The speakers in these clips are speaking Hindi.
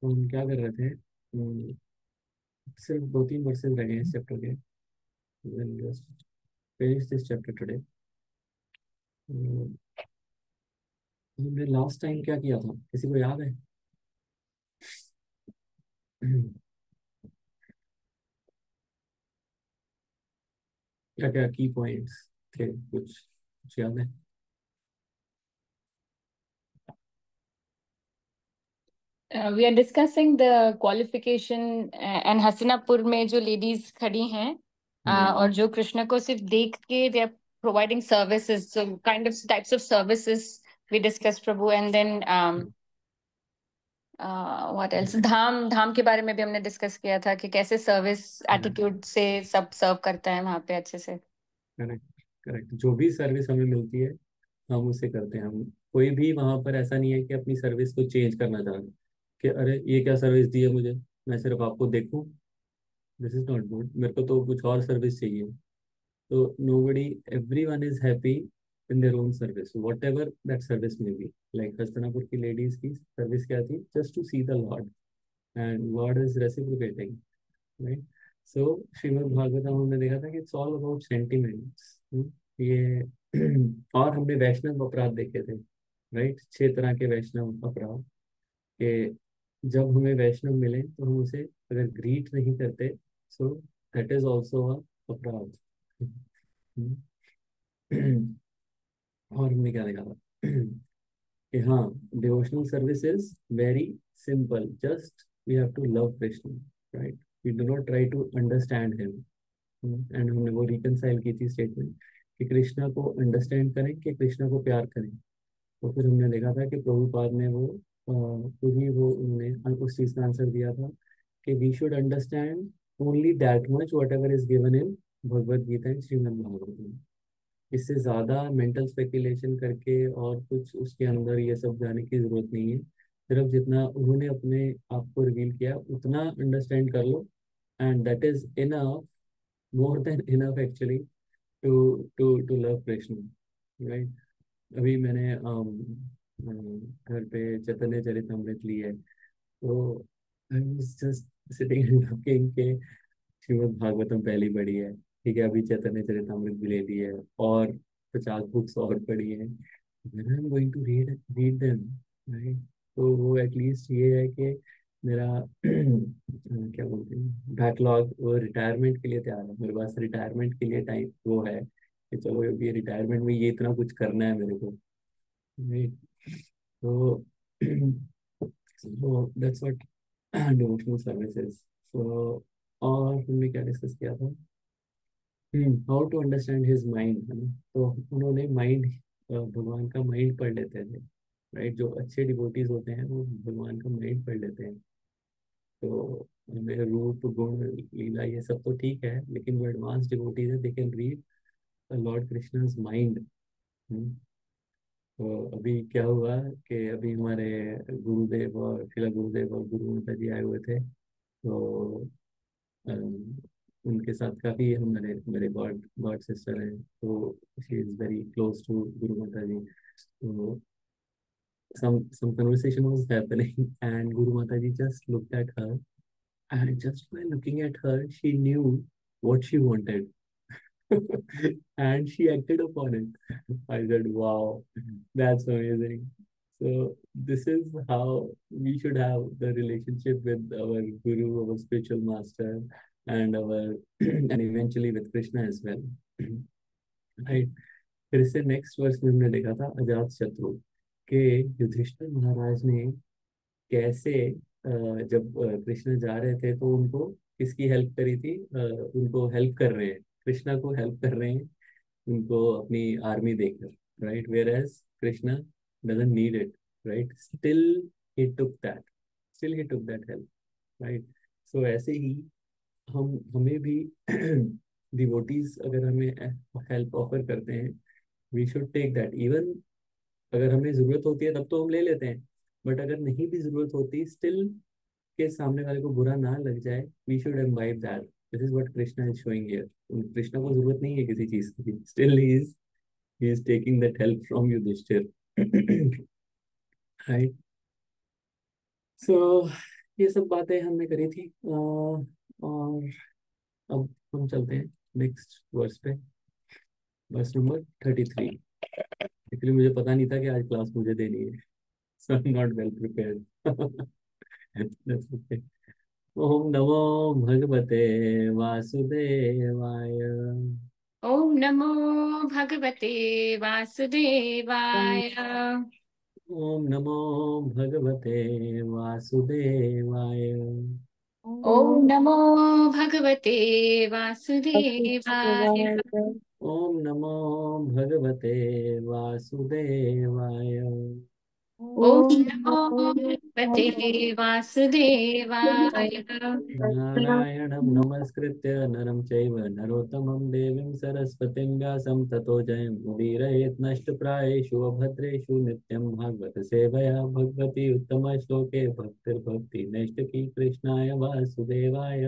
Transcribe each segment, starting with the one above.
तो हम क्या कर रहे थे, सिर्फ 2-3 वर्सेस रह गए हैं इस चैप्टर के। Just finish this chapter today. हमने लास्ट टाइम क्या किया था, किसी को याद है? क्या क्या की पॉइंट्स थे, कुछ याद है? We are discussing the qualification and Hastinapur में जो लेडीज खड़ी हैं, हम्म। और जो कृष्ण को सिर्फ देख के they are providing services, so kind of types of services we discuss Prabhu. And then what else, धाम धाम के बारे में भी हमने डिस्कस किया था कि कैसे सर्विस एटीट्यूड से सब सर्व करता है वहां पे अच्छे से। करेक्ट। करेक्ट, जो भी सर्विस हमें मिलती है हम उसे करते हैं। हम कोई भी वहां पर ऐसा नहीं है कि अपनी सर्विस को चेंज करना चाह रहे, कि अरे ये क्या सर्विस दी है मुझे, मैं सिर्फ आपको देखूं। दिस इज नॉट गुड, मेरे को तो कुछ और सर्विस चाहिए। तो nobody, everyone is happy in their own service, what ever that service में बी। लाइक हस्तिनापुर की लेडीज की सर्विस क्या थी? Just to see the lord, and lord is reciprocating, right? So Shrimad Bhagavatam हमने देखा था कि इट्स ऑल अबाउट सेंटिमेंट्स। ये और हमने वैष्णव अपराध देखे थे, राइट? 6 तरह के वैष्णव अपराध, कि जब हमें वैष्णव मिले तो हम उसे अगर ग्रीट नहीं करते, so that is also a अपराध। और हमने क्या देखा था? कि हाँ, devotional service is very simple, just we have to love Krishna, right? We do not try to understand him. And हमने वो रिकनसाइल की थी स्टेटमेंट, कि कृष्णा को अंडरस्टैंड करें कि कृष्णा को प्यार करें। तो फिर हमने देखा था कि प्रभुपाद ने वो खुद ही वो उन्होंने उस चीज का आंसर दिया था, कि we should understand only that much whatever is given in Bhagavad Gita and Shrimad Bhagavatam. इससे ज्यादा मेंटल स्पेकुलेशन करके और कुछ उसके अंदर ये सब जाने की जरूरत नहीं है। सिर्फ जितना उन्होंने अपने आप को रिवील किया उतना अंडरस्टैंड कर लो, and that is enough, more than enough actually, to love Krishna, right? अभी मैंने घर पे चैतन्य चरितमृत ली है, तो I was just sitting and talking के श्रीमद् भागवतम पहली पढ़ी है, ठीक है, अभी चैतन्य चरितमृत भी ले ली है, और 50 बुक्स और पढ़ी है। When I'm going to read them, right? तो वो एटलीस्ट ये है कि मेरा क्या बोलते हैं, बैकलॉग वो रिटायरमेट के लिए तैयार है, मेरे पास रिटायरमेंट के लिए टाइम वो है, कि चलो ये रिटायरमेंट में ये इतना कुछ करना है मेरे को, right? तो so that's what devotional service is. So और हमने क्या डिस्कस किया था? How to understand his mind, है ना? तो उन्होंने माइंड, भगवान का माइंड पढ़ लेते थे, राइट? जो अच्छे डिवोटीज होते हैं वो भगवान का माइंड पढ़ लेते हैं। तो हमें रूप गुण लीला ये सब तो ठीक है, लेकिन जो एडवांस डिवोटीज है they can read lord Krishna's mind. तो अभी क्या हुआ कि अभी हमारे गुरुदेव और शिला गुरुदेव और गुरु माता जी आए हुए थे, तो अम, उनके साथ काफी हमारे मेरे गॉड गॉड सिस्टर हैं, तो she is very close to guru mata जी। तो some conversation was happening and Guru Mata ji just looked at her, and just by looking at her she knew what she wanted. And she acted upon it. I said, wow, that's amazing. So this is how we should have the relationship with our guru, our spiritual master, and our and eventually with Krishna as well. Right? फिर इससे नेक्स्ट वर्स में हमने देखा था अजात शत्रु के युधिष्ठिर महाराज ने कैसे जब कृष्ण जा रहे थे तो उनको किसकी हेल्प करी थी, उनको हेल्प कर रहे हैं, कृष्णा को हेल्प कर रहे हैं उनको अपनी आर्मी देकर, right? Whereas Krishna doesn't need it, right? Still he took that help, right? So ऐसे ही हम हमें भी डिवोटीज अगर हमें हेल्प ऑफर करते हैं, we should take that. Even अगर हमें जरूरत होती है तब तो हम ले लेते हैं, बट अगर नहीं भी जरूरत होती, स्टिल के सामने वाले को बुरा ना लग जाए, we should imbibe that. This is what Krishna is showing here. Krishna को जरूरत नहीं है किसी चीज की, still he is taking that help from Yudhishthir. Right? So ये सब बातें हमने करी थी। और अब हम चलते हैं नेक्स्ट वर्स पे, वर्स नंबर 33। एक्चुअली मुझे पता नहीं था कि आज क्लास मुझे देनी है, so I am not well prepared. That's okay. ओम नमो भगवते वासुदेवाय। ओम नमो भगवते वासुदेवाय। ओम नमो भगवते वासुदेवाय। ओम नमो भगवते वासुदेवाय। ओम नमो भगवते वासुदेवाय। ओम नमो भगवते वासुदेवाय। नारायणं नमस्कृत्य नरं चैव नरोत्तमं देवीं सरस्वतीं व्यासं ततो जयमुदीरयेत् नष्टप्रायेषु अभद्रेषु नित्यं भागवत सेवया भगवती उत्तमश्लोके भक्तिर्भक्ति नैष्टिकी कृष्णाय वासुदेवाय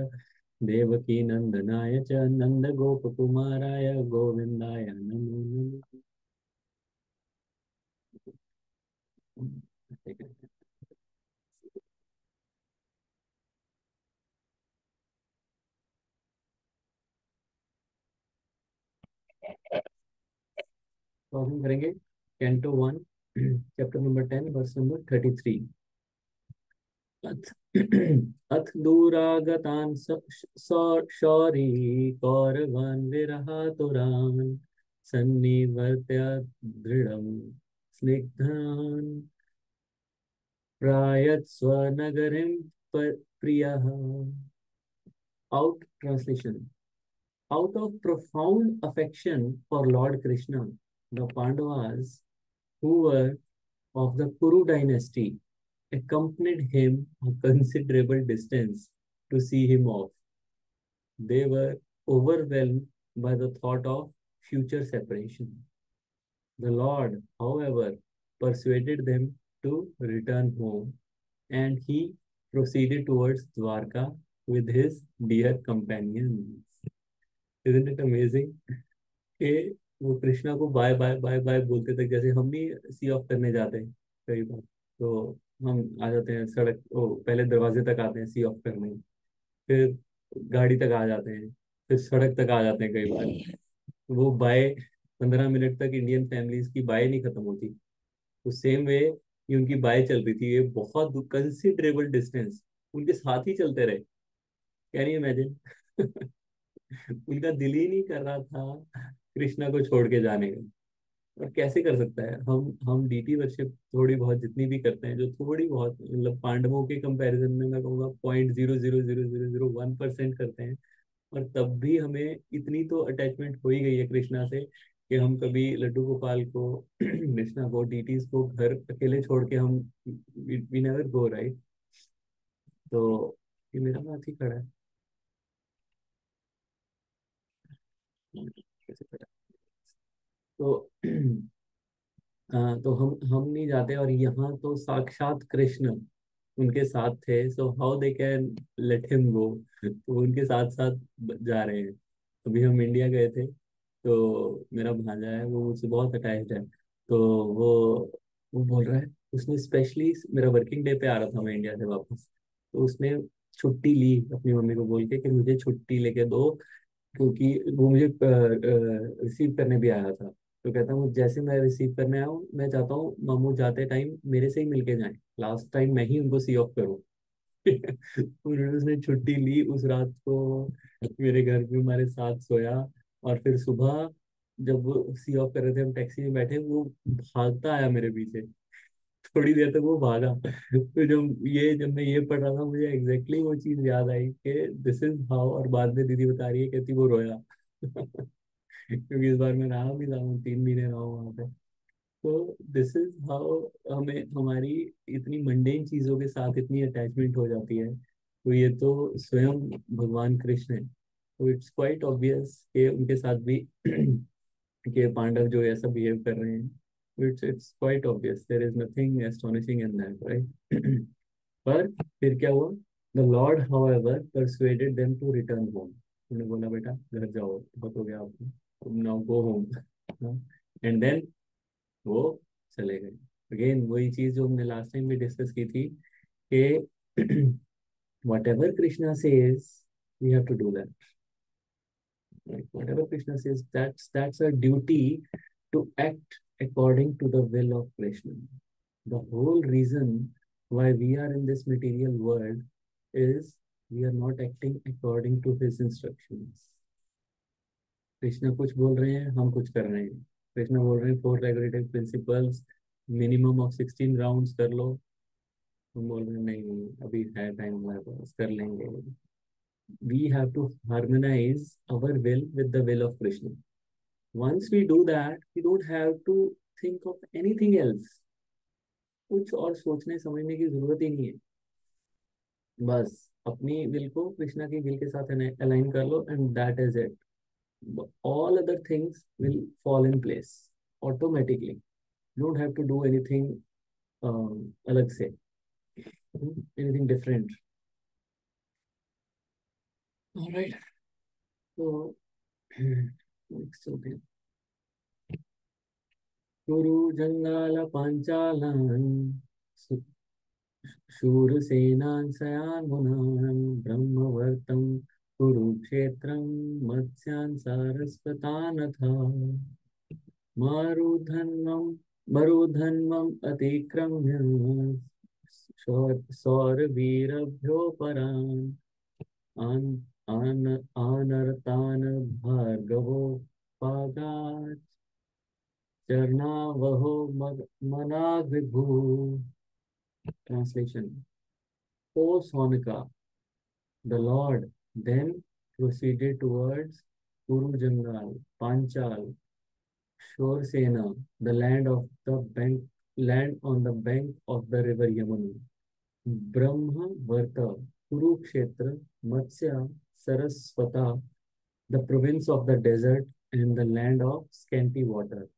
देवकी नंदनाय च नन्दगोपकुमाराय गोविन्दाय नमो नमः। तो हम करेंगे canto 1 chapter number 10 verse number 33। अथ अथ दूरागतान् शौरी कौरवान् विरहातुरान् सन्निवर्त्य दृढं स्निग्धान् प्रायत्स्व नगरीं प्रियः। Out translation. Out of profound affection for Lord Krishna, the Pandavas, who were of the Kuru dynasty, accompanied him a considerable distance to see him off. They were overwhelmed by the thought of future separation. The Lord, however, persuaded them to return home, and he proceeded towards Dwarka with his dear companions. Isn't it amazing? कि वो कृष्णा को बाय बाय बाय बाय बोलते थे, जैसे हम नहीं सी ऑफ करने जाते हैं कई बार, तो हम आ जाते हैं सड़क, ओ पहले दरवाजे तक आते हैं सी ऑफ करने, फिर गाड़ी तक आ जाते हैं, फिर सड़क तक आ जाते हैं कई बार। वो बाय 15 मिनट तक इंडियन फैमिलीज की बाय नहीं खत्म होती। तो सेम वे ये उनकी बाय चल रही थी, ये बहुत कंसिडरेबल डिस्टेंस उनके साथ ही चलते रहे। Can you imagine? उनका दिल ही नहीं कर रहा था कृष्णा को छोड़ के जाने का। और कैसे कर सकता है? हम डीटी वर्शिप थोड़ी बहुत जितनी भी करते हैं, जो थोड़ी बहुत मतलब पांडवों के कंपैरिजन में मैं कहूँगा 0.00001% करते हैं, और तब भी हमें इतनी तो अटैचमेंट हो ही गई है कृष्णा से कि हम कभी लड्डू गोपाल को कृष्णा को डीटीज को घर अकेले छोड़ के हम वी नेवर गो राइट। तो ये मेरा हाथ ही खड़ा है, कैसे खड़ा है? तो तो हम नहीं जाते, और यहाँ तो साक्षात कृष्ण उनके साथ थे, so how they can let him go. तो उनके साथ साथ जा रहे हैं। अभी हम इंडिया गए थे, तो मेरा भांजा है, वो मुझसे बहुत अटैच्ड है। तो वो बोल रहा है, उसने स्पेशली मेरा वर्किंग डे पे आ रहा था मैं इंडिया से वापस, तो उसने छुट्टी ली अपनी मम्मी को बोल के कि मुझे छुट्टी लेके दो, क्योंकि वो मुझे रिसीव करने भी आया था। तो कहता हूँ जैसे मैं रिसीव करने आया हूँ, मैं चाहता हूँ मामू जाते टाइम मेरे से ही मिलके जाएं, लास्ट टाइम मैं ही उनको सी ऑफ करूँ। उन्होंने उसने छुट्टी ली उस रात को, मेरे घर पे हमारे साथ सोया। और फिर सुबह जब वो सी ऑफ कर रहे थे, हम टैक्सी में बैठे, वो भागता आया मेरे पीछे। थोड़ी देर तक वो भागा। तो जब मैं ये पढ़ रहा था, मुझे एग्जैक्टली वो चीज याद आई कि दिस इज हाउ। और बाद में दीदी बता रही है, कहती वो रोया। क्योंकि इस बार मैं रहा भी था, 3 महीने रहा हूँ वहाँ पे। तो दिस इज हाउ हमें हमारी इतनी मंडेन चीजों के साथ इतनी अटैचमेंट हो जाती है। तो ये तो स्वयं भगवान कृष्ण है। तो इट्स क्वाइट ऑब्वियस कि उनके साथ भी कि पांडव जो ऐसा बिहेव कर रहे हैं, it's quite obvious, there is nothing astonishing in that, right? पर फिर क्या हुआ? The lord however persuaded them to return home. उन्होंने बोला बेटा घर जाओ, बहुत हो गया आपको, तुम now go home. And then वो चले गए। अगेन वही चीज जो हमने लास्ट टाइम भी डिस्कस की थी कि Whatever Krishna says, we have to do that. Right? Whatever Krishna says, that's our duty to act according to the will of Krishna. The whole reason why we are in this material world is we are not acting according to his instructions. Krishna कुछ बोल रहे हैं, हम कुछ कर रहे हैं. कृष्णा बोल रहे हैं 4 regulative principles, minimum of 16 rounds कर लो. हम बोल रहे हैं नहीं, अभी है टाइम हमारे पास, कर लेंगे. We have to harmonize our will with the will of Krishna. Once we do that, we don't have to think of anything else. कुछ और सोचने समझने की जरूरत ही नहीं है. बस अपनी विल को कृष्णा की विल के साथ अलाइन कर लो, and that is it. All other things will fall in place automatically. You don't have to do anything alag se, anything different. All right. So next something. Guru Jangala Panchalan Shursenan Sayamunan Brahmavartam Kurukshetram Matsyan Sarasvatanatha Marudhanvam Atikramya Saurabhirabhyo Paran Anartana Bhargavo Pagat Charnavaho Managvibhu. Translation. O Sonika, the Lord then proceeded towards Kuru Jangal, Panchal, Shorsena, the land on the bank of the river Yamuna, Brahma Varta, Kurukshetra, Matsya, Saraswata, the province of the desert and the land of scanty water.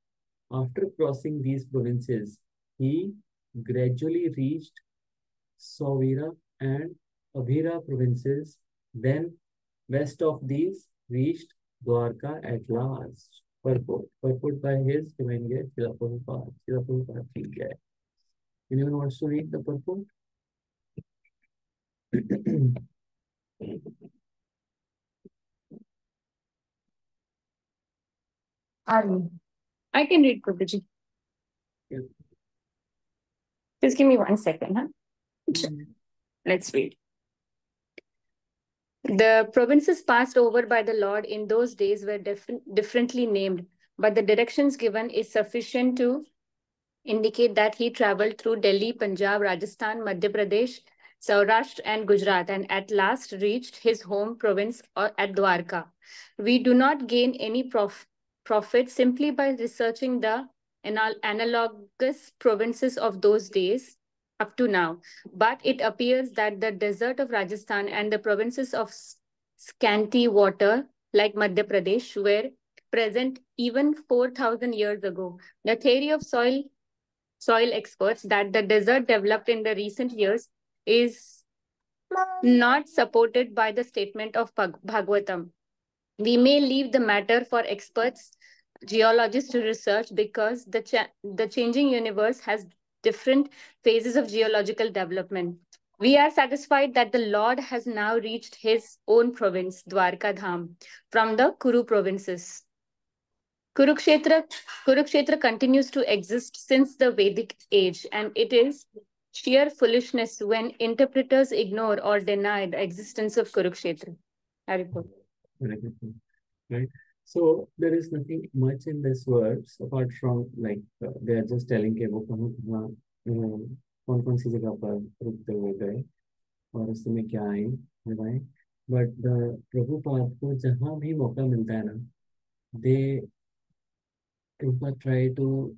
After crossing these provinces, he gradually reached Sauvira and Abhira provinces. Then, west of these, reached Dwarka at last. Purport by his divine guest, Srila Prabhupada. Srila Prabhupada ji Jai. Anyone wants to read the purport? I can read, Prabhuji. Yeah. Just give me 1 second, huh? Let's read. The provinces passed over by the Lord in those days were differently named, but the directions given is sufficient to indicate that he traveled through Delhi, Punjab, Rajasthan, Madhya Pradesh, Saurashtra, and Gujarat, and at last reached his home province at Dwarka. We do not gain any profit simply by researching the analogous provinces of those days up to now, but it appears that the desert of Rajasthan and the provinces of scanty water, like Madhya Pradesh, were present even 4,000 years ago. The theory of soil experts that the desert developed in the recent years is not supported by the statement of Bhagavatam. We may leave the matter for experts, geologists to research, because the changing universe has different phases of geological development. We are satisfied that the Lord has now reached his own province, Dwarka Dham, from the Kuru provinces. Kurukshetra continues to exist since the Vedic age, and it is sheer foolishness when interpreters ignore or deny the existence of Kurukshetra. Haripur. Right. So there is nothing much in this verse apart from they are just telling कि वो कौन सी जगह पर रुकते हुए गए और उस समय क्या आए बताए. बट प्रभुपाद को जहाँ भी मौका मिलता है ना, दे Prabhupada try to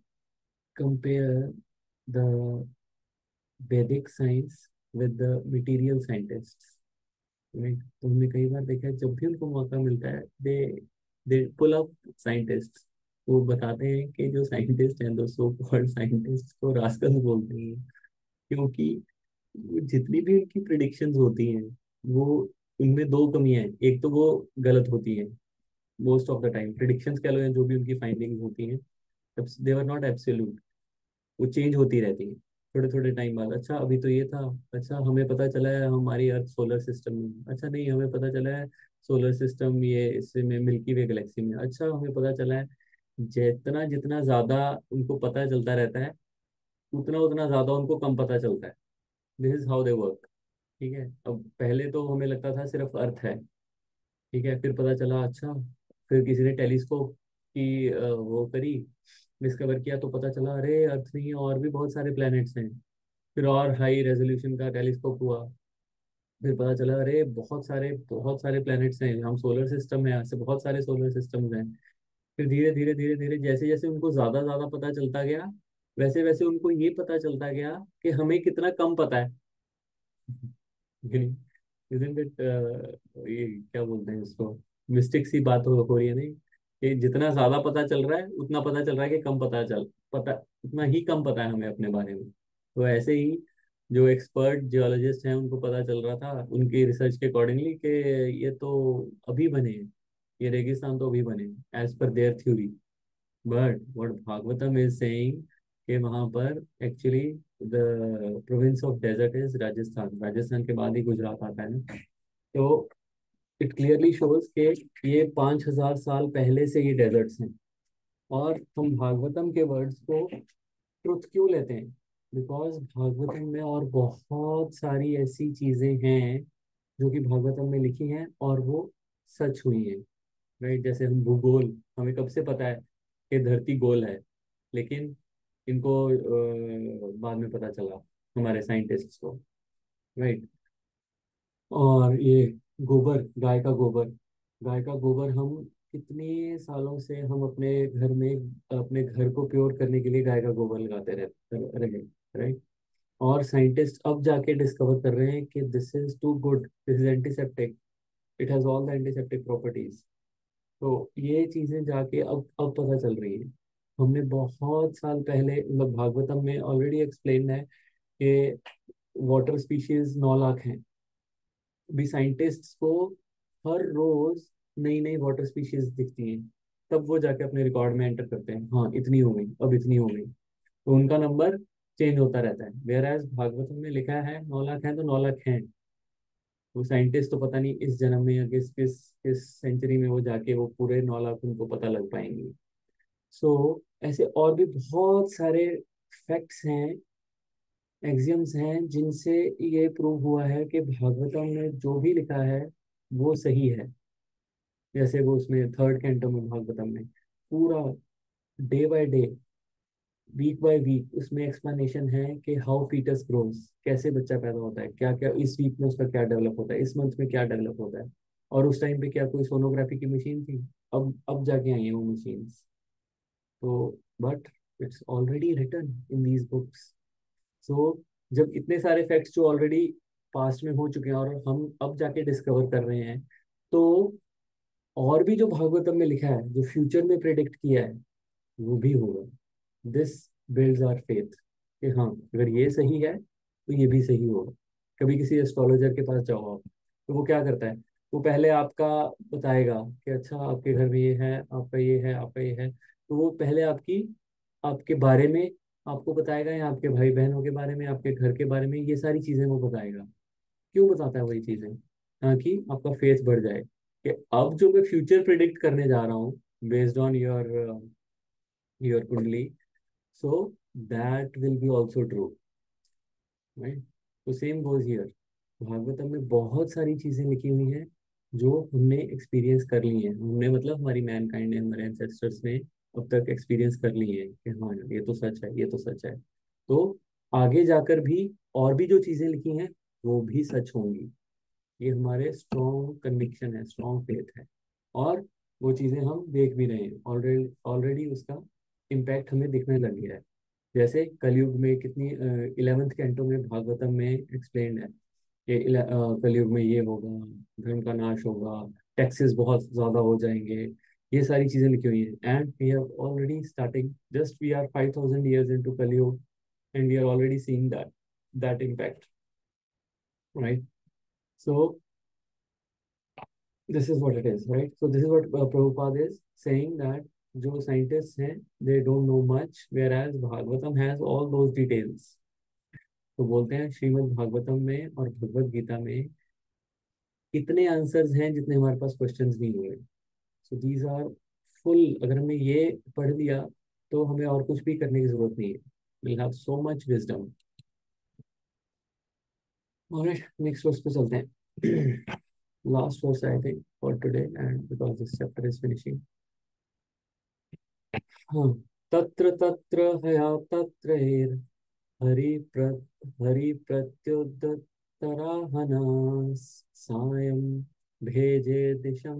compare the Vedic science with the material scientists. Right? तो हमने कई बार देखा है, जब भी उनको मौका मिलता है दे पुल अप साइंटिस्ट. वो बताते हैं कि जो साइंटिस्ट हैं, दो सो कॉल्ड साइंटिस्ट को रास्कल्स बोलते हैं, क्योंकि जितनी भी उनकी प्रिडिक्शंस होती हैं वो उनमें दो कमियां हैं. एक तो वो गलत होती हैं most of the time. Predictions कह लो या जो भी उनकी फाइंडिंग्स होती हैं, दे आर नॉट एब्सोल्यूट, वो चेंज होती रहती है. थोड़े थोड़े टाइम बाद, अच्छा अभी तो ये था, अच्छा हमें पता चला है हमारी अर्थ सोलर सिस्टम में, अच्छा नहीं हमें पता चला है सोलर सिस्टम ये इसमें मिल्की वे गैलेक्सी में, अच्छा हमें पता चला है। जितना जितना ज्यादा उनको पता चलता रहता है, उतना उतना ज्यादा उनको कम पता चलता है। This is how they work. ठीक है, अब पहले तो हमें लगता था सिर्फ अर्थ है, ठीक है, फिर पता चला अच्छा, फिर किसी ने टेलीस्कोप की वो करी, डिस्कवर किया, तो पता चला अरे अर्थ नहीं है, और भी बहुत सारे प्लैनेट्स हैं। फिर और हाई रेजोल्यूशन का टेलीस्कोप हुआ, फिर पता चला अरे बहुत सारे प्लैनेट्स हैं, हम सोलर सिस्टम है, ऐसे बहुत सारे सोलर सिस्टम्स हैं। फिर धीरे धीरे धीरे धीरे जैसे जैसे उनको ज्यादा ज्यादा पता चलता गया, वैसे वैसे उनको ये पता चलता गया कि हमें कितना कम पता है। Isn't it, ये क्या बोलते हैं इसको, मिस्टेक सी बात हो रही है नहीं, कि जितना ज्यादा पता चल रहा है उतना पता चल रहा है कि कम पता उतना ही कम पता है हमें अपने बारे में। तो ऐसे ही जो एक्सपर्ट जियोलॉजिस्ट हैं उनको पता चल रहा था उनकी रिसर्च के अकॉर्डिंगली कि ये तो अभी बने हैं, ये रेगिस्तान तो अभी बने हैं एज पर their theory. But what Bhagavatam is saying कि वहां पर actually the province of desert is Rajasthan, Rajasthan के बाद ही गुजरात आता है ना। तो इट क्लियरली शोज कि ये 5,000 साल पहले से ये डेजर्ट्स हैं। और हम भागवतम के वर्ड्स को ट्रुथ क्यों लेते हैं? बिकॉज भागवतम में और बहुत सारी ऐसी चीजें हैं जो कि भागवतम में लिखी हैं और वो सच हुई हैं। राइट, जैसे हम भूगोल, हमें कब से पता है कि धरती गोल है, लेकिन इनको बाद में पता चला, हमारे साइंटिस्ट्स को। राइट, और ये गोबर, गाय का गोबर हम कितने सालों से हम अपने घर में अपने घर को प्योर करने के लिए गाय का गोबर लगाते रहे। राइट, और साइंटिस्ट अब जाके डिस्कवर कर रहे हैं कि this is too good, this is antiseptic, it has all the antiseptic properties. तो ये चीजें जाके अब पता चल रही है। हमने बहुत साल पहले, मतलब भागवतम में ऑलरेडी एक्सप्लेन है कि वाटर स्पीशीज 9 लाख हैं। अभी साइंटिस्ट्स को हर रोज नई नई वाटर स्पीशीज दिखती हैं, तब वो जाके अपने रिकॉर्ड में एंटर करते हैं, हाँ इतनी हो गई, अब इतनी हो गई। तो उनका नंबर चेंज होता रहता है, वेयर एज भागवतम में लिखा है 9 लाख है तो 9 लाख हैं। वो साइंटिस्ट तो पता नहीं इस जन्म में या किस किस किस सेंचुरी में वो जाके वो पूरे 9 लाख उनको पता लग पाएंगे। सो ऐसे और भी बहुत सारे फैक्ट्स हैं, एक्सियम्स हैं, जिनसे ये प्रूव हुआ है कि भागवतम में जो भी लिखा है वो सही है। जैसे वो उसमें थर्ड कैंटो में भागवतम में पूरा day by day, week by week उसमें एक्सप्लेनेशन है कि हाउ फीटस ग्रोस, कैसे बच्चा पैदा होता है, क्या क्या इस वीक में उसका क्या डेवलप होता है, इस मंथ में क्या डेवलप होता है। और उस टाइम पे क्या कोई सोनोग्राफी की मशीन थी? अब जाके आई है वो मशीन्स। तो but it's already written in these books. So जब इतने सारे फैक्ट्स जो ऑलरेडी पास्ट में हो चुके हैं और हम अब जाके डिस्कवर कर रहे हैं, तो और भी जो भागवतम में लिखा है, जो फ्यूचर में प्रेडिक्ट किया है, वो भी होगा। दिस बिल्ड्स आवर फेथ कि हाँ, अगर ये सही है तो ये भी सही होगा। कभी किसी एस्ट्रोलॉजर के पास जाओ आप, तो वो क्या करता है, वो पहले आपका बताएगा कि अच्छा आपके घर में ये है, आपका ये है, आपका ये है। तो वो पहले आपके बारे में आपको बताएगा, या आपके भाई बहनों के बारे में, आपके घर के बारे में, ये सारी चीजें वो बताएगा। क्यों बताता है वही चीजें? ताकि आपका फेथ बढ़ जाए कि अब जो मैं फ्यूचर प्रिडिक्ट करने जा रहा हूँ बेस्ड ऑन योर कुंडली, so that will be also true, right? तो सेम गोज हियर। भागवतम में बहुत सारी चीजें लिखी हुई हैं जो हमने एक्सपीरियंस कर ली हैं, हमने मतलब हमारी मैनकाइंड ने, हमारे एंसेस्टर्स ने अब तक एक्सपीरियंस कर ली है कि हाँ ये तो सच है, ये तो सच है। तो आगे जाकर भी और भी जो चीजें लिखी हैं वो भी सच होंगी। ये हमारे स्ट्रॉन्ग कन्विक्शन है, स्ट्रॉन्ग फेथ है। और वो चीजें हम देख भी रहे हैं, ऑलरेडी ऑलरेडी उसका इम्पैक्ट हमें दिखने लग गया है। जैसे कलयुग में कितनी 11th कैंटो में भागवतम में एक्सप्लेन है कि कलयुग में ये होगा, धर्म का नाश होगा, टैक्सेस बहुत ज्यादा हो जाएंगे, ये सारी चीजें लिखी हुई हैं। And we have already starting, just we are 5,000 years into Kaliyuga, and we are already seeing that impact, right? So this is what it is, right? So this is what Prabhupada is saying, that जो scientists हैं they don't know much, whereas Bhagavatam has all those details. तो बोलते हैं श्रीमद् भागवतम में और भगवत गीता में इतने आंसर्स हैं जितने हमारे पास क्वेश्चंस नहीं हुए। So these are full. अगर हमने ये पढ़ लिया तो हमें और कुछ भी करने की जरूरत नहीं है। We have so much wisdom. Alright, next verse पे चलते हैं। Last verse I think for today and because this chapter is finishing. हाँ। तत्र तत्र हया तत्र हरि प्र हरि प्रत्युदतराहना सायं भेजे दिशं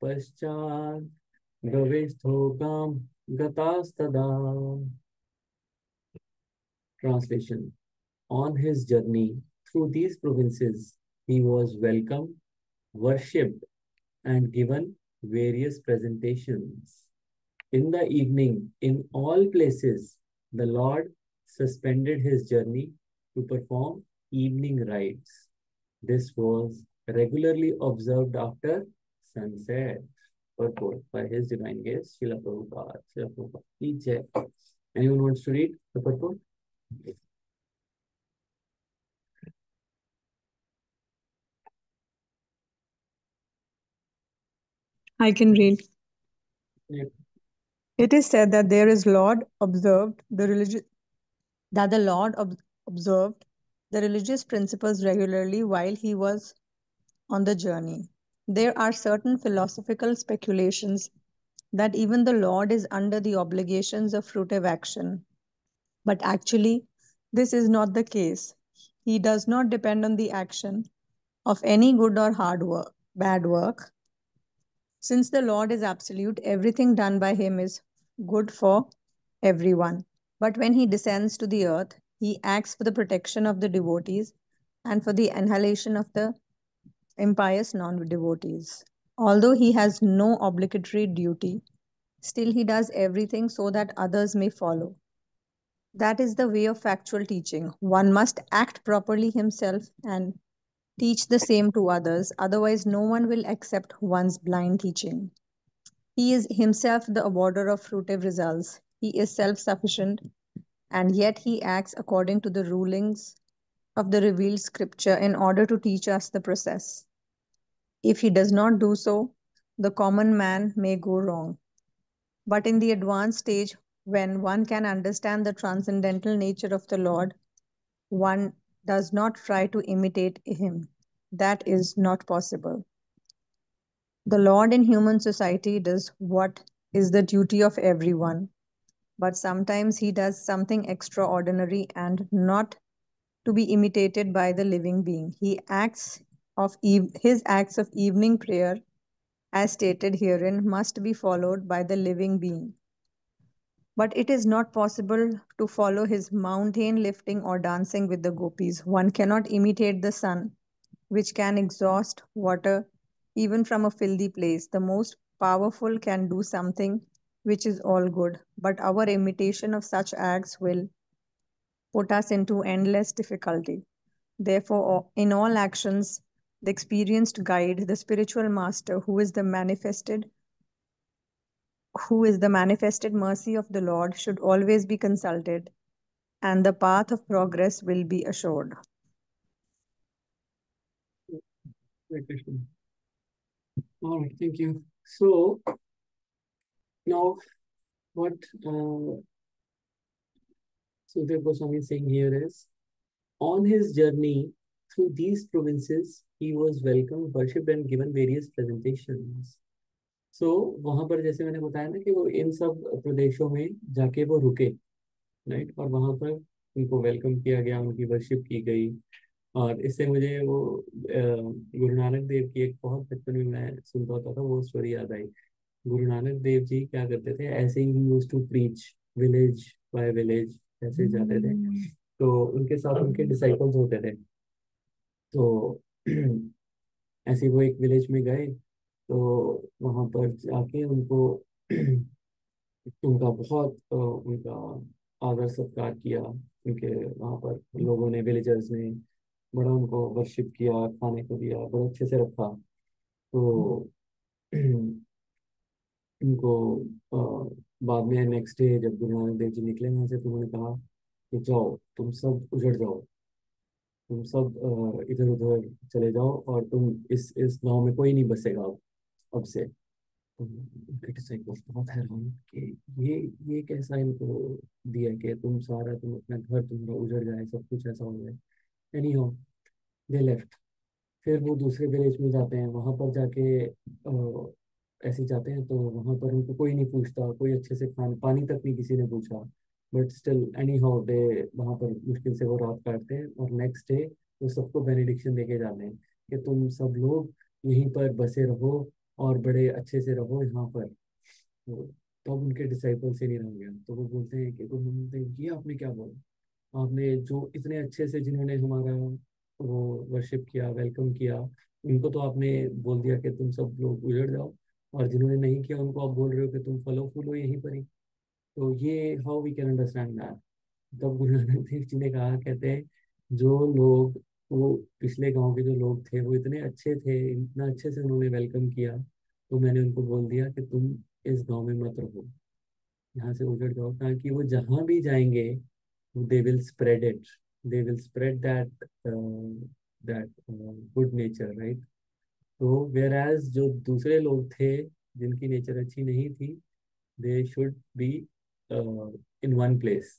पश्चात् गवेष्ठोकां गतास्तदा। Translation. On his journey through these provinces, he was welcomed, worshipped, and given various presentations. In the evening, in all places, the Lord suspended his journey to perform evening rites. This was regularly observed after sunset. Purport by His Divine Grace, Srila Prabhupada. Srila Prabhupada ki jai. Anyone wants to read the purport? I can read. Yep. It is said that the Lord observed the religious principles regularly while he was on the journey. There are certain philosophical speculations that even the Lord is under the obligations of fruitive action. But actually, this is not the case. He does not depend on the action of any good or bad work. Since the Lord is absolute, everything done by him is good for everyone. But when he descends to the earth, he acts for the protection of the devotees and for the annihilation of the impious non-devotees. Although he has no obligatory duty, still he does everything so that others may follow. That is the way of factual teaching. One must act properly himself and teach the same to others, otherwise, no one will accept one's blind teaching. He is himself the awarder of fruitive results. He is self sufficient, and yet he acts according to the rulings of the revealed scripture in order to teach us the process. If he does not do so, the common man may go wrong. But in the advanced stage, when one can understand the transcendental nature of the Lord, one does not try to imitate him. That is not possible. The Lord in human society does what is the duty of everyone, but sometimes he does something extraordinary and not to be imitated by the living being. His acts of evening prayer, as stated herein, must be followed by the living being. But it is not possible to follow his mountain lifting or dancing with the gopis. One cannot imitate the sun, which can exhaust water even from a filthy place. The most powerful can do something which is all good, but our imitation of such acts will put us into endless difficulty. Therefore, in all actions, the experienced guide, the spiritual master, who is the manifested mercy of the Lord, should always be consulted, and the path of progress will be assured. Hare Krishna. All right, thank you. So now what Sudev Goswami is saying here is, on his journey through these provinces, he was welcomed, worshipped and given various presentations. So वहां पर जैसे मैंने बताया ना कि वो इन सब प्रदेशों में जाके वो रुके, राइट, और वहां पर उनको वेलकम किया गया, उनकी वर्शिप की गई। और इससे मुझे वो गुरु नानक देव की एक बहुत बचपन में मैं सुनता होता था वो स्टोरी याद आई। गुरु नानक देव जी क्या करते थे, ऐसे ही use to preach village by village, ऐसे जाते थे। तो उनके साथ उनके डिसाइपल्स होते थे। तो ऐसे ही वो एक विलेज में गए, तो वहां पर जाके उनको उनका बहुत उनका आदर सत्कार किया। उनके वहां पर लोगों ने, विलेजर्स ने बड़ा उनको वर्शिप किया, खाने को दिया, बड़े अच्छे से रखा। तो उनको बाद में नेक्स्ट डे जब गुरु नानक देव जी निकले वहां से, तो उन्होंने कहा कि जाओ तुम सब उजड़ जाओ, तुम सब इधर उधर चले जाओ और तुम इस गांव में कोई नहीं बसेगा अब से। तो उनके डिसाइपल्स बहुत हैरान कि ये ये कैसा इनको दिया कि तुम अपना घर तुम्हारा उजड़ जाए, सब कुछ ऐसा हो जाए। Any how they left. फिर वो दूसरे विलेज में जाते हैं, वहां पर जाके ऐसे ही जाते हैं तो वहां पर उनको कोई नहीं पूछता, कोई अच्छे से खान पानी तक नहीं किसी ने पूछा। But still any how they वहां पर मुश्किल से वो रात काटते हैं और नेक्स्ट डे वो सबको बेनिडिक्शन देके जाते हैं कि तुम सब लोग यहीं पर बसे रहो और बड़े अच्छे से रहो यहाँ पर। तो तब उनके डिसाइपल से नहीं रह गया, तो वो बोलते हैं कि तुम बोलते हैं ये आपने क्या बोला, आपने जो इतने अच्छे से जिन्होंने हमारा वो वर्शिप किया, वेलकम किया, उनको तो आपने बोल दिया कि तुम सब लोग उजड़ जाओ, और जिन्होंने नहीं किया उनको आप बोल रहे हो कि तुम फलो फूलो यहीं पर ही। तो ये how we can understand that. तब गुरु नानक देव जी ने कहा, कहते हैं जो लोग, वो पिछले गांव के जो लोग थे वो इतने अच्छे थे, इतना अच्छे से उन्होंने वेलकम किया, तो मैंने उनको बोल दिया कि तुम इस गांव में मत रहो, यहाँ से उजड़ जाओ, ताकि वो जहाँ भी जाएंगे they will spread it, they will spread that good nature, right? तो whereas जो दूसरे लोग थे जिनकी नेचर अच्छी नहीं थी, they should be in one place।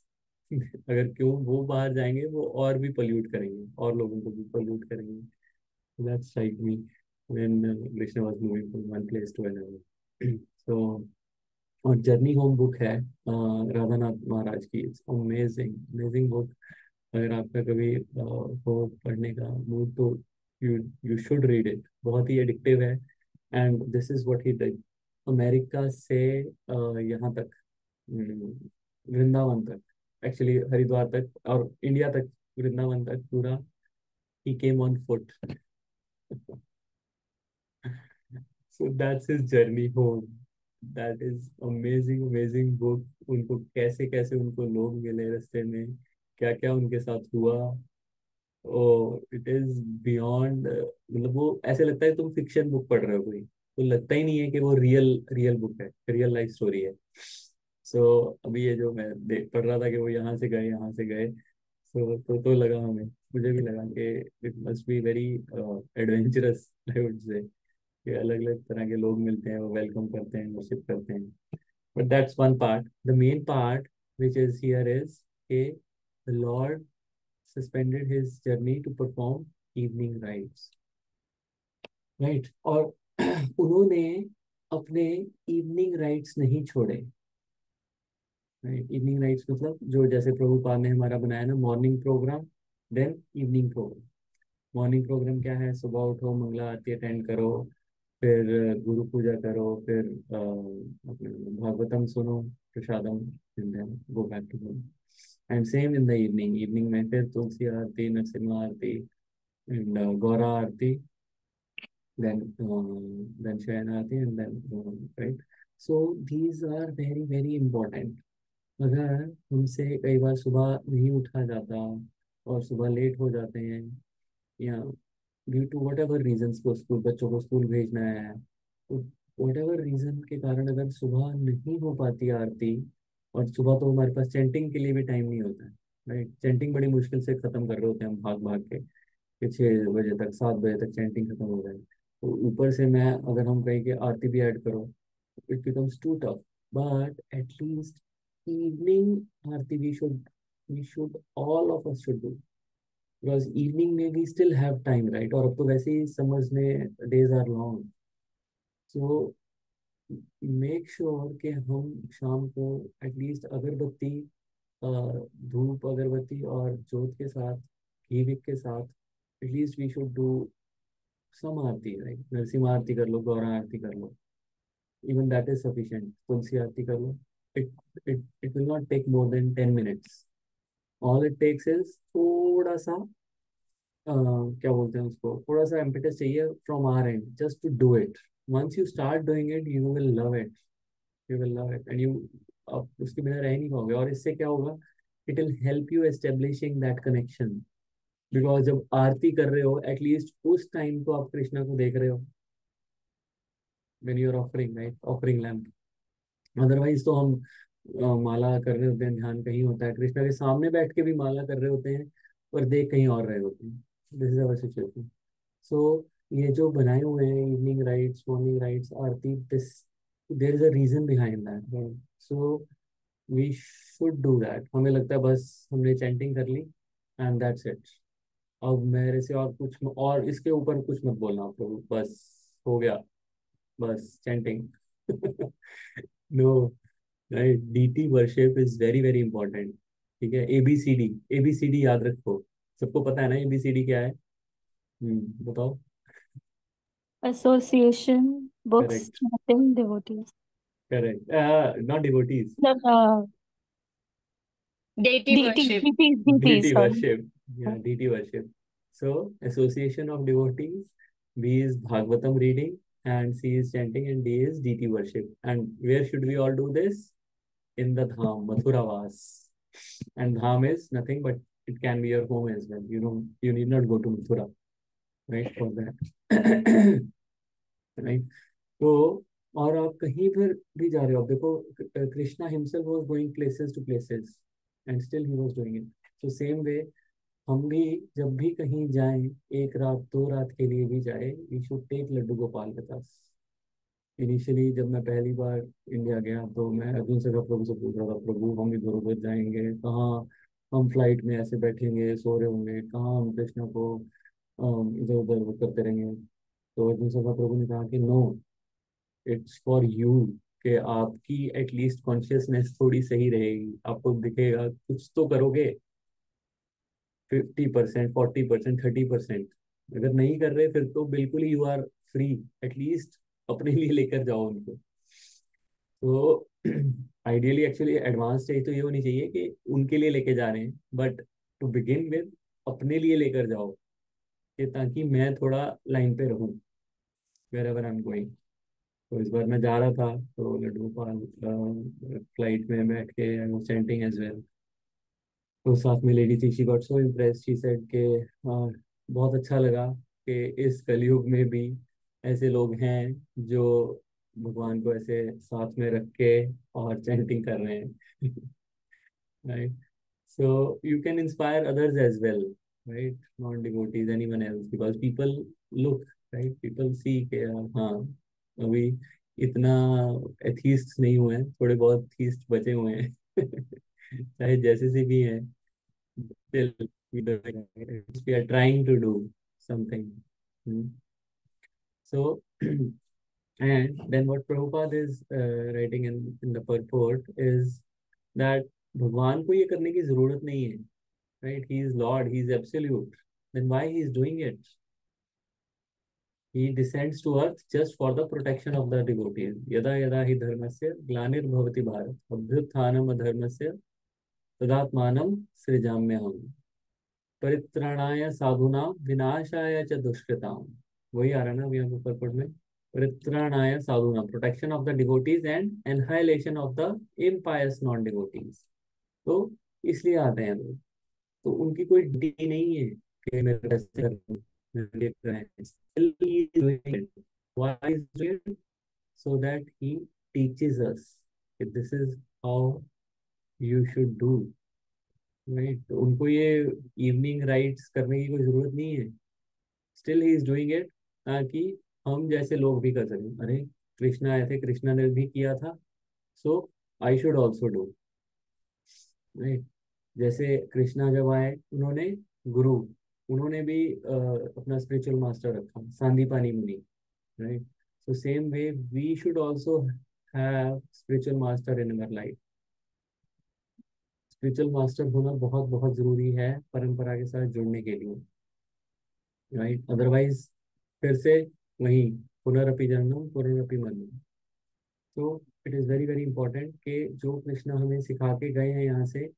अगर क्यों वो बाहर जाएंगे वो और भी पोल्यूट करेंगे और लोगों को भी पोल्यूट करेंगे। That strike me when Krishna was moving from one place to another। so और जर्नी होम बुक है राधानाथ महाराज की, इट्स अमेजिंग अमेजिंग बुक। अगर आपका कभी हो पढ़ने का मूड तो you you should read it, बहुत ही एडिक्टिव है। And this is what he did, America से यहाँ तक, वृंदावन तक, एक्चुअली हरिद्वार तक और इंडिया तक, वृंदावन तक पूरा ही came on foot. So that's his journey home. That is amazing amazing book. उनको कैसे कैसे उनको लोग मिले रास्ते में, क्या क्या उनके साथ हुआ, ओ इट इज बियॉन्ड, मतलब वो ऐसे लगता है तुम फिक्शन बुक पढ़ रहे हो कोई, तो लगता ही नहीं है कि वो रियल रियल बुक है, रियल लाइफ स्टोरी है। सो अभी ये जो मैं देख पढ़ रहा था कि वो यहाँ से गए, तो लगा हमें, मुझे भी लगा कि it must be very adventurous, I would say, कि अलग अलग तरह के लोग मिलते हैं, वो वेलकम करते हैं, वर्शिप करते हैं। But that's one part. The main part which is here is के the Lord suspended his journey to perform evening rites, right? और उन्होंने अपने इवनिंग राइट्स नहीं छोड़े, राइट? इवनिंग राइट्स मतलब जो जैसे प्रभुपाद ने हमारा बनाया ना, morning program then evening program. Morning program क्या है, सुबह उठो, मंगला आरती अटेंड करो, फिर गुरु पूजा करो, फिर अपने भागवतम सुनो, prasadam, and then go back to home. And same in the evening, evening में फिर Tulsi aarti, Narasimha aarti, and Gaura aarti, then Shayana aarti, and then right। So these are very very important। अगर हमसे कई बार सुबह नहीं उठा जाता और सुबह लेट हो जाते हैं, या due to whatever reason को, स्कूल बच्चों को स्कूल भेजना है, तो वट एवर रीजन के कारण अगर सुबह नहीं हो पाती आरती, और सुबह तो हमारे पास चैंटिंग के लिए भी टाइम नहीं होता है, राइट? चैंटिंग बड़ी मुश्किल से खत्म कर रहे होते हैं हम भाग भाग के, कि 6 बजे तक 7 बजे तक चैंटिंग खत्म हो जाए, तो ऊपर से मैं अगर हम कहें कि आरती भी ऐड करो, it becomes too tough. But at least evening aarti we should all of us should do, because evening में we still have time, right? और अब तो वैसे ही समर्स में days are long. So make sure कि हम शाम को एटलीस्ट अगरबत्ती, धूप अगरबत्ती और जोत के साथ, घी विक के साथ, at least we should do some aarti, right? Narasimha aarti कर लो, गौरा आरती कर लो, even that is sufficient, Tulsi aarti कर लो। It it will not take more than 10 minutes। All it takes is थोड़ा सा क्या बोलते हैं उसको, थोड़ा सा इम्पेटस चाहिए from our end, just to do it. Once you start doing it you will love it, you will love it, and you आप उसके बिना रह नहीं पाओगे। और इससे क्या होगा, it will help you establishing that connection, because जब आरती कर रहे हो एटलीस्ट उस टाइम तो आप कृष्णा को देख रहे हो, when you are offering, right? Offering lamp. Otherwise तो हम माला कर रहे होते हैं, ध्यान कहीं होता है, कृष्णा के सामने बैठ के भी माला कर रहे होते हैं, और देख कहीं और रहे होते हैं. This is our situation. So ये जो बनाए हुए हैं evening rites, morning rites, aarti, this there is a reason behind that. So we should do that. हमें लगता है बस हमने चैंटिंग कर ली एंड दैट्स इट. अब मेरे से और कुछ और इसके ऊपर कुछ मत बोलना प्रभु, बस हो गया, बस chanting. No, right. Deity worship is very very important. ठीक है. एबीसीडी, एबीसीडी याद रखो. सबको पता है ना एबीसीडी क्या है? बताओ. Association, books, correct. chanting, devotees. Correct. Not devotees. No, Deity worship. DT, Deity sorry. worship. Yeah, deity worship. So, association of devotees. B is Bhagavatam reading, and C is chanting, and D is deity worship. And where should we all do this? In the Dham, Mathura Vas. And Dham is nothing but it can be your home as well. You need not go to Mathura, right, for that. Right. तो और आप कहीं पर भी जा रहे हो, आप देखो Krishna himself was going places to places and still he was doing it. So same way हम भी जब भी कहीं जाएं, एक रात दो रात के लिए भी जाए, we should take Laddu Gopal with us. Initially जब मैं पहली बार इंडिया गया तो मैं अर्जुन से प्रभु से पूछ रहा था, प्रभु हम इधर उधर जाएंगे कहाँ, हम फ्लाइट में ऐसे बैठेंगे सो रहे होंगे कहाँ, हम कृष्णा को इधर उधर करते रहेंगे. तो अर्जुन से प्रभु ने कहा कि नो, इट्स फॉर यू, कि आपकी एटलीस्ट कॉन्शियसनेस थोड़ी सही रहेगी, आपको दिखेगा कुछ तो करोगे. 50%, 40%, 30%. अगर नहीं कर रहे फिर तो बिल्कुल यू आर फ्री. एटलीस्ट अपने लिए लेकर जाओ उनको. तो आइडियली एक्चुअली एडवांस स्टेज तो ये होनी चाहिए कि उनके लिए लेके जा रहे हैं, बट टू बिगिन विद अपने लिए लेकर जाओ, कि ताकि मैं थोड़ा लाइन पे रहूं wherever I am going. तो इस बार मैं जा रहा था तो लड्डू गोपाल फ्लाइट में बैठ के I was chanting as well. तो साथ में लेडी थी, she got so impressed, she said के बहुत अच्छा लगा कि इस कलयुग में भी ऐसे लोग हैं जो भगवान को ऐसे साथ में रख के और चैंटिंग कर रहे हैं. Right. So you can inspire others as well, right, not devotees, anyone else, because people look, right, people see के हाँ अभी इतना एथीस्ट नहीं हुए हैं, थोड़े बहुत थीस्ट बचे हुए हैं. चाहे जैसे से भी हैं, still we are trying to do something. So and then what Prabhupada is writing in the purport is that भगवान को ये करने की जरूरत नहीं है, right? He is Lord, he is absolute. Then why he is doing it? He descends to earth just for the protection of the devotees. यदा यदा हि धर्मस्य ग्लानिर्भवति भारत अभ्युत्थानम् अधर्मस्य तदात्मानं सृजाम्यहम् परित्राणाय साधुनां विनाशाय च दुष्कृतां. वही आ रहा है ना अभी यहाँ पे पर्पट में, परित्राणाय साधुनां, protection of the devotees and annihilation of the impious non devotees. तो इसलिए आते हैं लोग. तो उनकी कोई ड्यूटी नहीं है कि मेरे ऐसे करना, मेरे लिए करें. Still he is doing it. Why is doing it? So that he teaches us that this is how you should do. Right. तो उनको ये इवनिंग राइट्स करने की कोई जरूरत नहीं है. Still he is doing it ताकि हम जैसे लोग भी कर सकें. अरे कृष्णा आए थे, कृष्णा ने भी किया था, so I should also do. Right. जैसे कृष्णा जब आए, उन्होंने गुरु, उन्होंने भी अपना स्पिरिचुअल मास्टर रखा, Sandipani Muni. Right. So same way we should also have spiritual master in our life. Spiritual master होना बहुत बहुत जरूरी है परंपरा के साथ जुड़ने के लिए. राइट. अदरवाइज फिर से वही पुनरअपि जन्मम पुनरअपि मरणम. तो it is very very important कि जो कृष्णा हमें सिखा के गए हैं यहाँ से,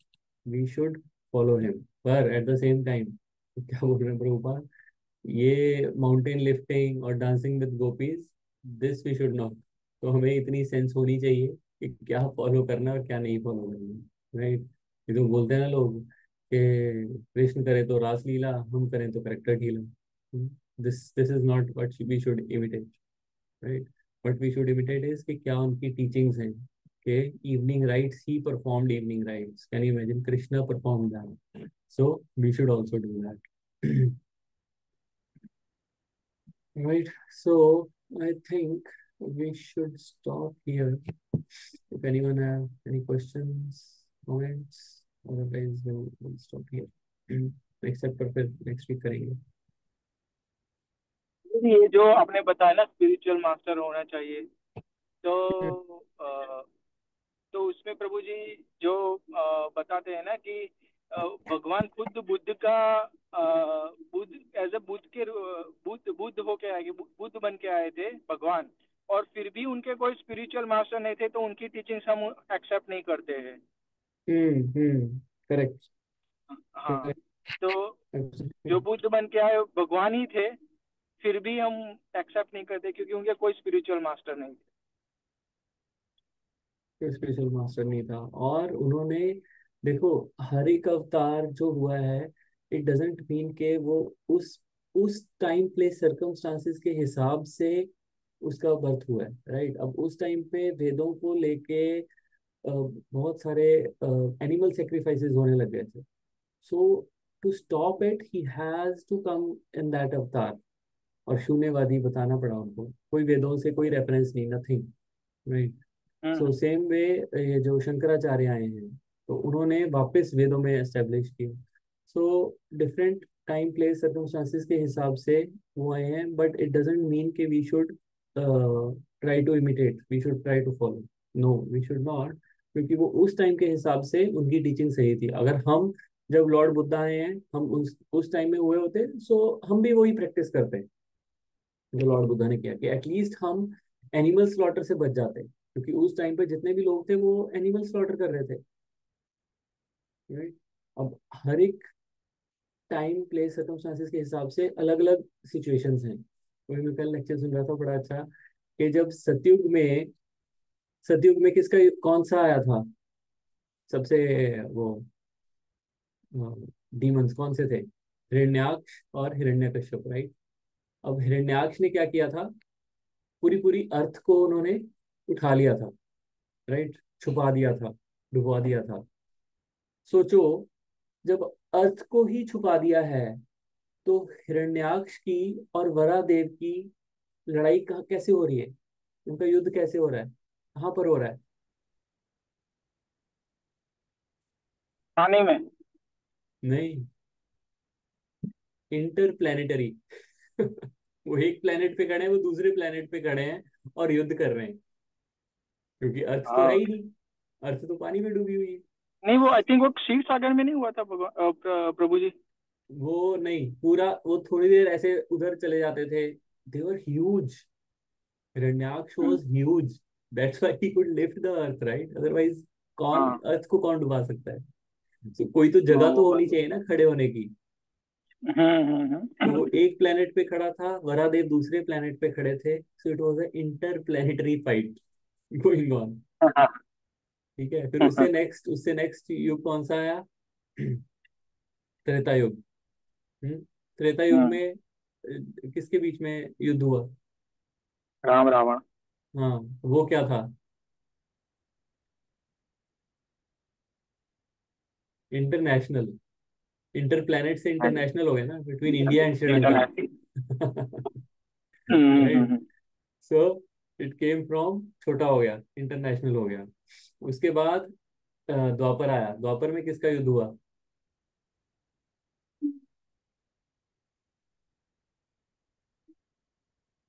वी शुड फॉलो हिम. पर एट द सेम टाइम क्या बोल रहे हैं प्रभुपाद, ये माउंटेन लिफ्टिंग और dancing with gopis, this we should not. तो हमें इतनी सेंस होनी चाहिए कि क्या फॉलो करना और क्या नहीं फॉलो करना. राइट. ये तो बोलते हैं ना लोग कि कृष्ण करे तो रासलीला, हम करें तो करेक्टर ढीला. This is not what we should imitate. Right. What we should imitate is कि क्या उनकी टीचिंग्स हैं, Okay, evening rites, he performed evening rites. Can you imagine? Krishna performed that. So we should also do that. Right. So I think we should stop here. If anyone have any questions, comments, otherwise we'll stop here. Next chapter फिर next week करेंगे. ये जो आपने बताया ना स्पिरिचुअल मास्टर होना चाहिए, तो तो उसमें प्रभु जी जो बताते हैं ना कि भगवान खुद बुद्ध का बुद्ध एज ए बुद्ध के बुद्ध होके आए, बुद्ध बन के आए थे भगवान, और फिर भी उनके कोई स्पिरिचुअल मास्टर नहीं थे, तो उनकी टीचिंग्स हम एक्सेप्ट नहीं करते हैं। करेक्ट. हाँ, तो जो बुद्ध बन के आए भगवान ही थे, फिर भी हम एक्सेप्ट नहीं करते क्योंकि उनके कोई स्पिरिचुअल मास्टर नहीं थे. स्पिरिचुअल मास्टर नहीं था. और उन्होंने देखो हर एक अवतार जो हुआ है, इट डजंट मीन के वो उस टाइम प्लेस सर्कमस्टांसेस के हिसाब से उसका बर्थ हुआ है. राइट. अब उस टाइम पे वेदों को लेके बहुत सारे एनिमल सेक्रीफाइसेस होने लग गए थे. So to stop it he has to come in that avatar. और शून्यवादी बताना पड़ा उनको. कोई वेदों से कोई रेफरेंस नहीं, नथिंग. राइट. सो सेम वे ये जो शंकराचार्य आए हैं, तो उन्होंने वापस वेदों में एस्टेब्लिश किया. So different time place circumstances के हिसाब से वो आए हैं, बट इट डजंट मीन कि we should try to imitate, we should try to follow. No, we should not. क्योंकि वो उस टाइम के हिसाब से उनकी टीचिंग सही थी. अगर हम जब लॉर्ड बुद्धा आए हैं, हम उस टाइम में हुए होते, सो हम भी वही प्रैक्टिस करते हैं जो लॉर्ड बुद्धा ने किया, कि एटलीस्ट हम एनिमल स्लॉटर से बच जाते हैं. क्योंकि उस टाइम पे जितने भी लोग थे वो एनिमल स्लॉटर कर रहे थे. राइट. अब हर एक टाइम प्लेस सर्कमस्टांसेस के हिसाब से अलग अलग सिचुएशंस हैं. वही मैं कल लेक्चर सुन रहा था बड़ा अच्छा, कि जब सतयुग में किसका कौन सा आया था सबसे, वो डीमंस कौन से थे? हिरण्याक्ष और हिरण्यकश्यप. राइट. अब हिरण्याक्ष ने क्या किया था? पूरी पूरी अर्थ को उन्होंने उठा लिया था. राइट. छुपा दिया था, डुबा दिया था. सोचो, जब अर्थ को ही छुपा दिया है, तो हिरण्याक्ष की और वरादेव की लड़ाई कहाँ कैसे हो रही है? उनका युद्ध कैसे हो रहा है? कहाँ पर हो रहा है? पानी में नहीं, इंटरप्लैनेटरी. वो एक प्लेनेट पे खड़े हैं, वो दूसरे प्लेनेट पे खड़े हैं और युद्ध कर रहे हैं. क्योंकि अर्थ तो है ही नहीं, अर्थ तो पानी में डूबी हुई है. नहीं, वो आई थिंक वो क्षीर सागर में नहीं हुआ था प्रभु जी? वो नहीं पूरा, वो थोड़ी देर ऐसे उधर चले जाते थे. They were huge. Hiranyaksha was huge. That's why he could lift the earth. Right. Otherwise कौन हाँ, अर्थ को कौन डुबा सकता है? So, कोई तो जगह तो वो होनी बात. चाहिए ना खड़े होने की. तो वो एक प्लेनेट पे खड़ा था, वरादेव दूसरे प्लेनेट पे खड़े थे. So it was a interplanetary fight going on. ठीक है. फिर उससे नेक्स्ट युग कौन सा आया? त्रेता युग. त्रेता युग में किसके बीच में युद्ध हुआ? राम रावण. हाँ. वो क्या था? इंटरनेशनल. इंटरप्लैनेट से इंटरनेशनल हो गया ना, between India and Sri Lanka. Right. So it came from, छोटा हो गया, इंटरनेशनल हो गया. उसके बाद द्वापर आया. द्वापर में किसका युद्ध हुआ?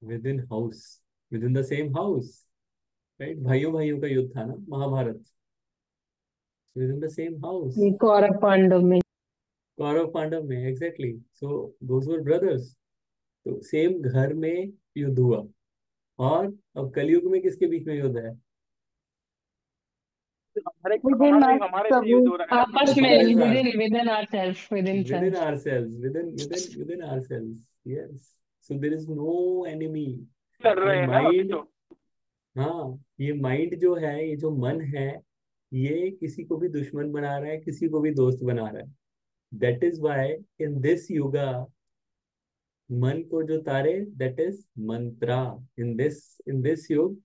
Within house, within the same house. Right. भाइयों भाइयों का युद्ध था ना, Mahabharat. Within the same house. Kaurav Pandav में. कौरव पांडव में, exactly. So those were brothers. तो सेम घर में युद्ध हुआ. और अब कलयुग में किसके बीच में युद्ध है? Within us, हमारे से प्रभु युद्ध हो रहा है ना आपस प्रभु. में, हमारे साथ. within ourselves, within Within self. ourselves, within ourselves. Yes. So there is no enemy. लड़ ये रहे हैं ना अभी माइंड, तो. हाँ, ये माइंड जो है, ये जो मन है, ये किसी को भी दुश्मन बना रहा है, किसी को भी दोस्त बना रहा है. That is why in this yuga, मन को जो तारे, that is mantra. In this yug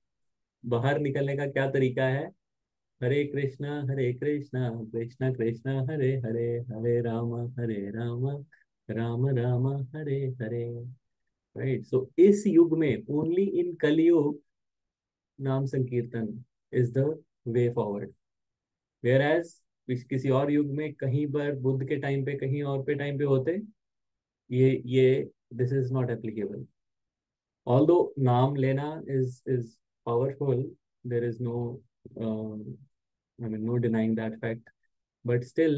बाहर निकलने का क्या तरीका है? हरे कृष्णा कृष्णा कृष्णा हरे हरे, हरे राम राम राम हरे हरे। राइट, सो इस युग में only in Kalyug naam sankirtan is the way forward. Whereas किसी और युग में कहीं पर बुद्ध के टाइम पे कहीं और पे टाइम पे होते, ये this is not applicable. Although नाम लेना is powerful, there is no I mean no denying that fact, but still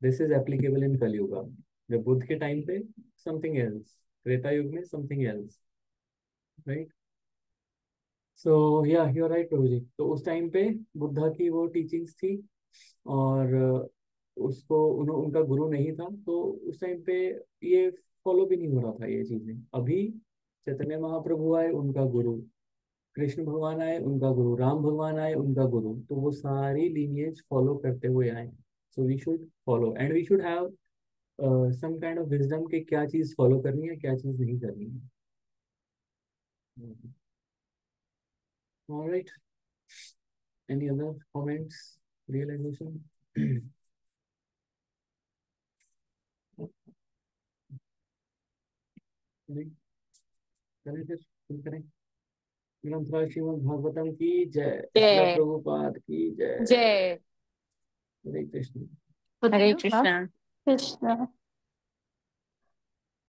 this is applicable in Kali Yuga। जब बुद्ध के टाइम पे something else, त्रेता युग में something else, right? So yeah, you're right प्रभु जी। तो उस टाइम पे बुद्धा की वो टीचिंग्स थी, और उसको उनका गुरु नहीं था, तो उस टाइम पे ये फॉलो भी नहीं हो रहा था ये चीजें। अभी चैतन्य महाप्रभु आए, उनका गुरु, कृष्ण भगवान आए उनका गुरु, राम भगवान आए उनका गुरु, तो वो सारी लीनिएज फॉलो करते हुए आए। So we should follow and we should have some kind of wisdom कि क्या चीज फॉलो करनी है, क्या चीज नहीं करनी है। Alright, any other comments, realization? नहीं करें, फिर करें। ग्रंथराज श्रीमद् भागवतम की जय, श्रील जय प्रभुपाद की जय। जय। हरे कृष्ण। हरे कृष्णा। कृष्ण।